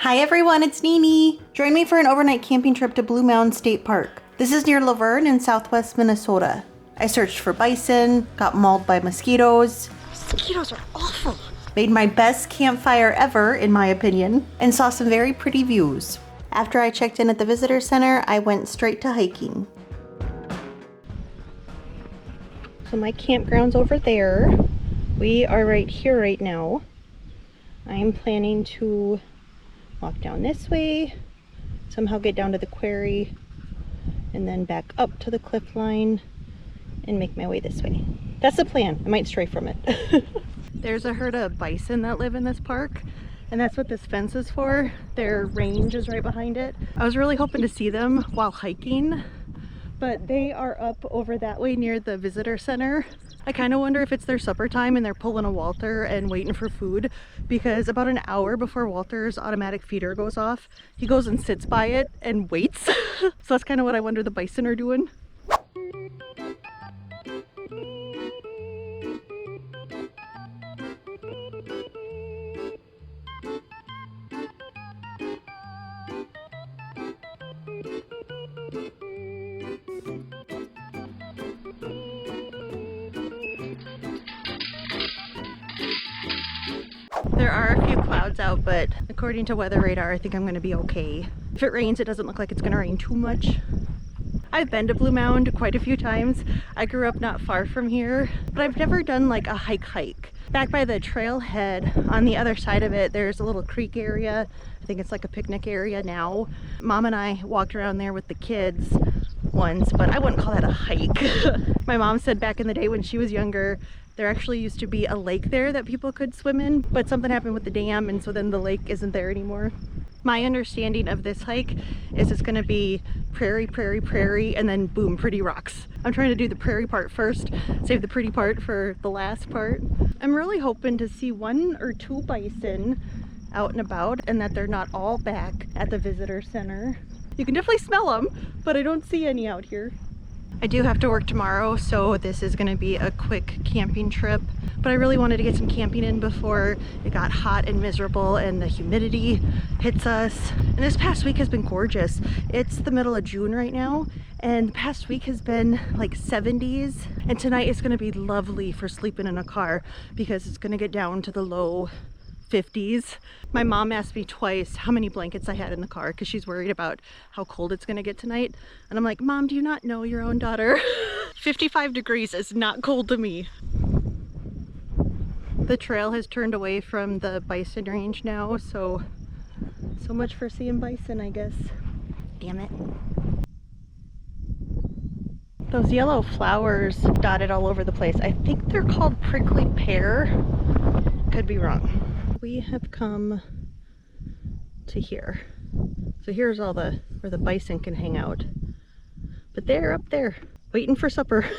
Hi everyone, it's Nini. Join me for an overnight camping trip to Blue Mounds State Park. This is near Luverne in southwest Minnesota. I searched for bison, got mauled by mosquitoes. Mosquitoes are awful. Made my best campfire ever, in my opinion, and saw some very pretty views. After I checked in at the visitor center, I went straight to hiking. So my campground's over there. We are right here right now. I'm planning to walk down this way, somehow get down to the quarry, and then back up to the cliff line and make my way this way. That's the plan. I might stray from it. There's a herd of bison that live in this park, and that's what this fence is for. Their range is right behind it. I was really hoping to see them while hiking, but they are up over that way near the visitor center. I kind of wonder if it's their supper time and they're pulling a Walter and waiting for food, because about an hour before Walter's automatic feeder goes off, he goes and sits by it and waits. So that's kind of what I wonder the bison are doing. There are a few clouds out, but according to weather radar, I think I'm going to be okay. If it rains, it doesn't look like it's going to rain too much. I've been to Blue Mound quite a few times. I grew up not far from here, but I've never done like a hike. Back by the trailhead, on the other side of it, there's a little creek area. I think it's like a picnic area now. Mom and I walked around there with the kids once, but I wouldn't call that a hike. My mom said back in the day when she was younger, there actually used to be a lake there that people could swim in, but something happened with the dam, and so then the lake isn't there anymore. My understanding of this hike is it's going to be prairie, prairie, prairie, and then boom, pretty rocks. I'm trying to do the prairie part first, save the pretty part for the last part. I'm really hoping to see 1 or 2 bison out and about, and that they're not all back at the visitor center. You can definitely smell them, but I don't see any out here. I do have to work tomorrow, so this is going to be a quick camping trip, but I really wanted to get some camping in before it got hot and miserable and the humidity hits us. And this past week has been gorgeous. It's the middle of June right now, and the past week has been like 70s, and tonight is going to be lovely for sleeping in a car because it's going to get down to the low 50s. My mom asked me twice how many blankets I had in the car because she's worried about how cold it's going to get tonight. And I'm like, Mom, do you not know your own daughter? 55 degrees is not cold to me. The trail has turned away from the bison range now, so much for seeing bison, I guess. Damn it. Those yellow flowers dotted all over the place, I think they're called prickly pear. Could be wrong. We have come to here. So here's all where the bison can hang out. But they're up there waiting for supper.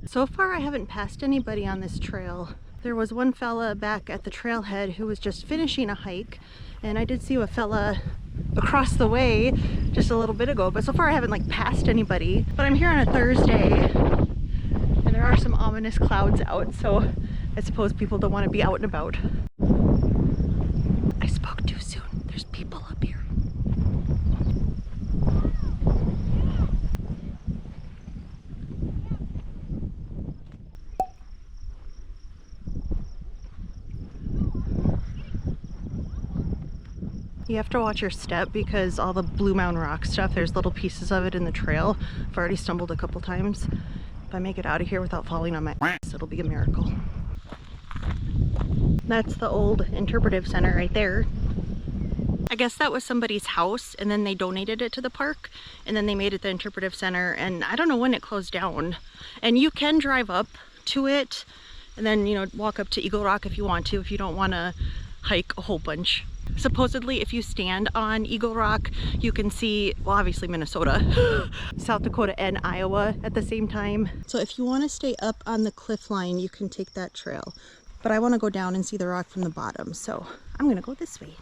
So far I haven't passed anybody on this trail. There was one fella back at the trailhead who was just finishing a hike, and I did see a fella across the way just a little bit ago, but so far I haven't like passed anybody. But I'm here on a Thursday and there are some ominous clouds out, so I suppose people don't want to be out and about. I spoke too soon. There's people up here. You have to watch your step because all the Blue Mound rock stuff, there's little pieces of it in the trail. I've already stumbled a couple times. If I make it out of here without falling on my ass, it'll be a miracle. That's the old interpretive center right there. I guess that was somebody's house, and then they donated it to the park, and then they made it the interpretive center, and I don't know when it closed down. And you can drive up to it and then, you know, walk up to Eagle Rock if you want to, if you don't want to hike a whole bunch. Supposedly if you stand on Eagle Rock you can see, well, obviously Minnesota, South Dakota and Iowa at the same time. So if you want to stay up on the cliff line you can take that trail, but I want to go down and see the rock from the bottom, so I'm gonna go this way.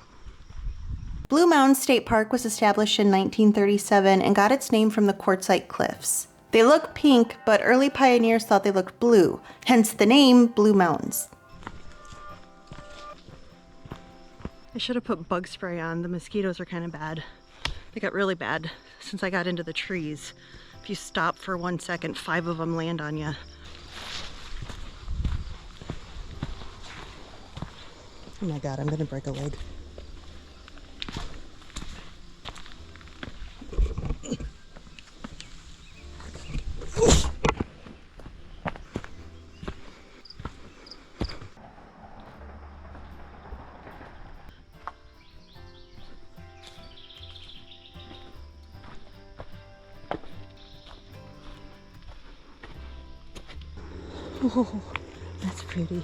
Blue Mounds State Park was established in 1937 and got its name from the quartzite cliffs. They look pink, but early pioneers thought they looked blue, hence the name Blue Mounds. I should have put bug spray on. The mosquitoes are kind of bad. They got really bad since I got into the trees. If you stop for 1 second, 5 of them land on you. Oh my God, I'm gonna break a leg. Oh, that's pretty.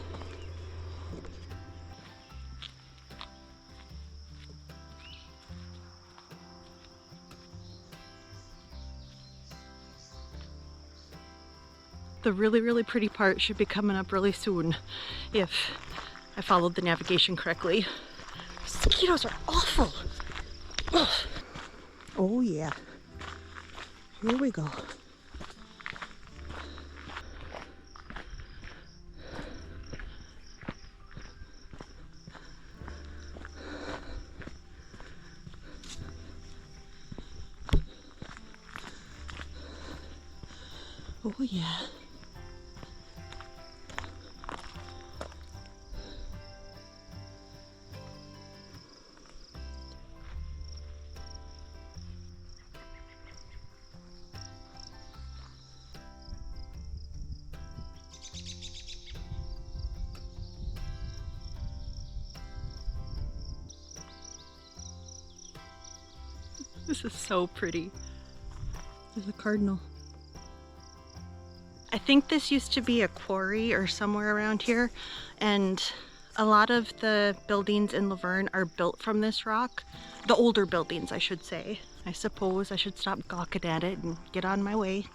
The really pretty part should be coming up really soon if I followed the navigation correctly. Mosquitoes are awful. Ugh. Oh yeah. Here we go. Oh yeah. This is so pretty. There's a cardinal. I think this used to be a quarry or somewhere around here, and a lot of the buildings in Luverne are built from this rock. The older buildings, I should say. I suppose I should stop gawking at it and get on my way.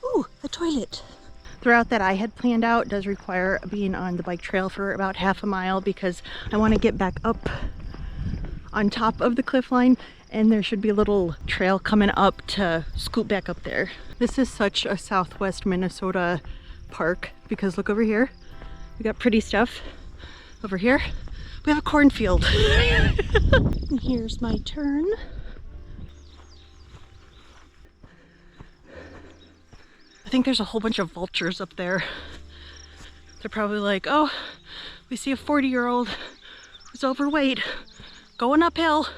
Ooh, a toilet. The route that I had planned out does require being on the bike trail for about half a mile because I want to get back up on top of the cliff line, and there should be a little trail coming up to scoot back up there. This is such a Southwest Minnesota park because look over here. We got pretty stuff. Over here, we have a cornfield. And here's my turn. I think there's a whole bunch of vultures up there. They're probably like, oh, we see a 40-year-old who's overweight going uphill.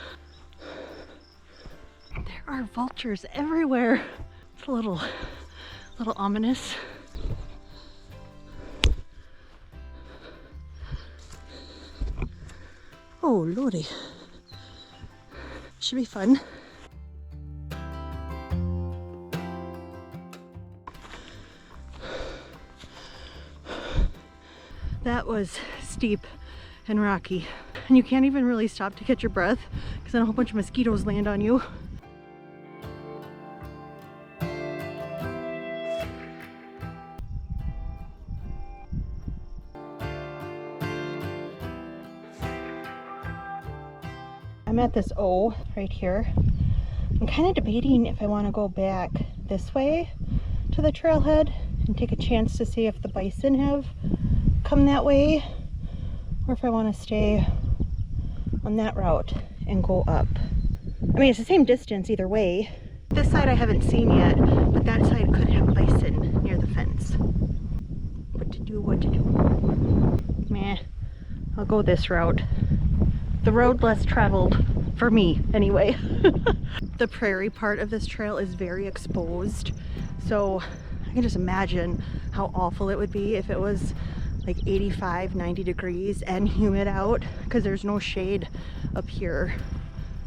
There are vultures everywhere. It's a little ominous. Oh, lordy. Should be fun. That was steep and rocky, and you can't even really stop to catch your breath because then a whole bunch of mosquitoes land on you. I'm at this O right here. I'm kind of debating if I want to go back this way to the trailhead and take a chance to see if the bison have come that way, or if I want to stay on that route and go up. I mean, it's the same distance either way. This side I haven't seen yet, but that side could have bison near the fence. What to do? Meh, I'll go this route. The road less traveled, for me anyway. The prairie part of this trail is very exposed, so I can just imagine how awful it would be if it was like 85, 90 degrees and humid out, because there's no shade up here.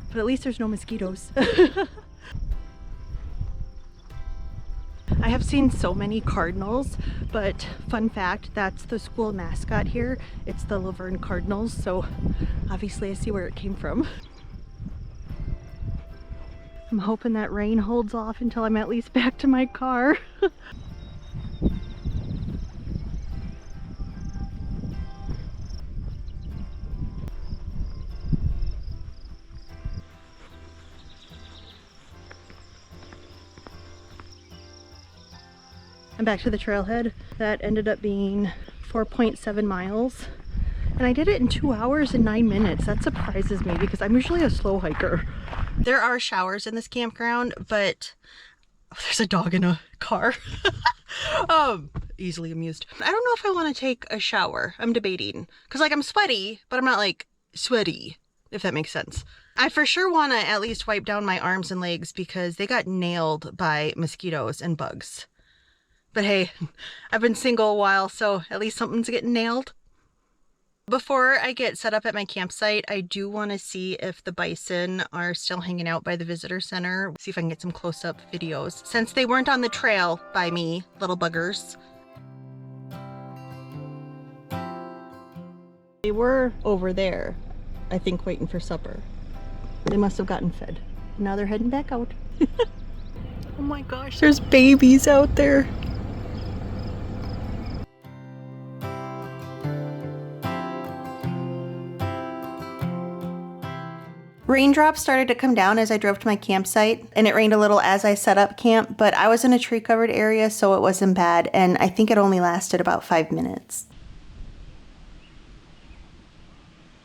But at least there's no mosquitoes. I have seen so many cardinals, but fun fact, that's the school mascot here. It's the Luverne Cardinals, so obviously I see where it came from. I'm hoping that rain holds off until I'm at least back to my car. I'm back to the trailhead. That ended up being 4.7 miles. And I did it in 2 hours and 9 minutes. That surprises me because I'm usually a slow hiker. There are showers in this campground, but oh, there's a dog in a car. Easily amused. I don't know if I want to take a shower. I'm debating. Because like I'm sweaty, but I'm not like sweaty, if that makes sense. I for sure want to at least wipe down my arms and legs because they got nailed by mosquitoes and bugs. But hey, I've been single a while, so at least something's getting nailed. Before I get set up at my campsite, I do want to see if the bison are still hanging out by the visitor center. See if I can get some close-up videos. Since they weren't on the trail by me, little buggers. They were over there, I think, waiting for supper. They must have gotten fed. Now they're heading back out. Oh my gosh, there's babies out there. Raindrops started to come down as I drove to my campsite, and it rained a little as I set up camp, but I was in a tree-covered area, so it wasn't bad, and I think it only lasted about 5 minutes.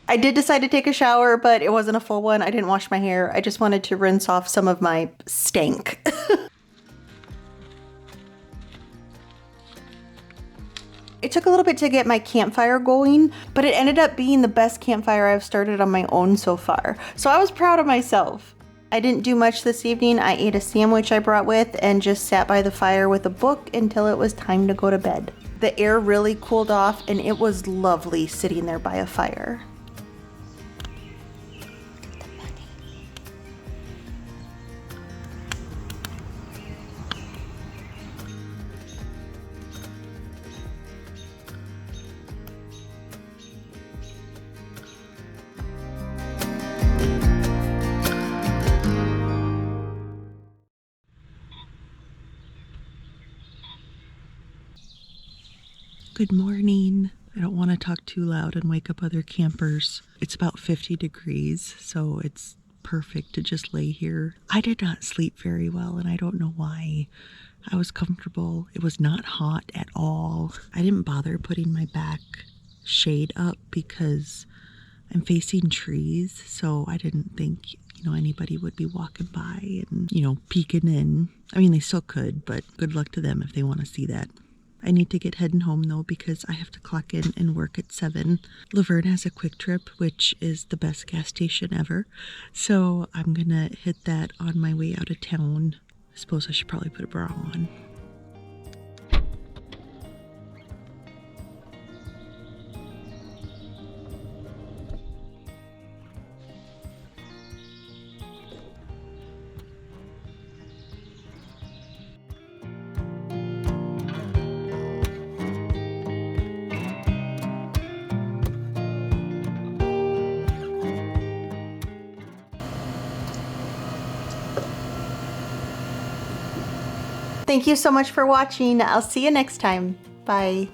I did decide to take a shower, but it wasn't a full one. I didn't wash my hair. I just wanted to rinse off some of my stank. It took a little bit to get my campfire going, but it ended up being the best campfire I've started on my own so far. So I was proud of myself. I didn't do much this evening. I ate a sandwich I brought with and just sat by the fire with a book until it was time to go to bed. The air really cooled off and it was lovely sitting there by a fire. Good morning. I don't want to talk too loud and wake up other campers. It's about 50 degrees, so it's perfect to just lay here. I did not sleep very well, and I don't know why. I was comfortable. It was not hot at all. I didn't bother putting my back shade up because I'm facing trees, so I didn't think, anybody would be walking by and, peeking in. I mean, they still could, but good luck to them if they want to see that. I need to get heading home though because I have to clock in and work at 7. Luverne has a Quick Trip, which is the best gas station ever. So I'm gonna hit that on my way out of town. I suppose I should probably put a bra on. Thank you so much for watching. I'll see you next time. Bye.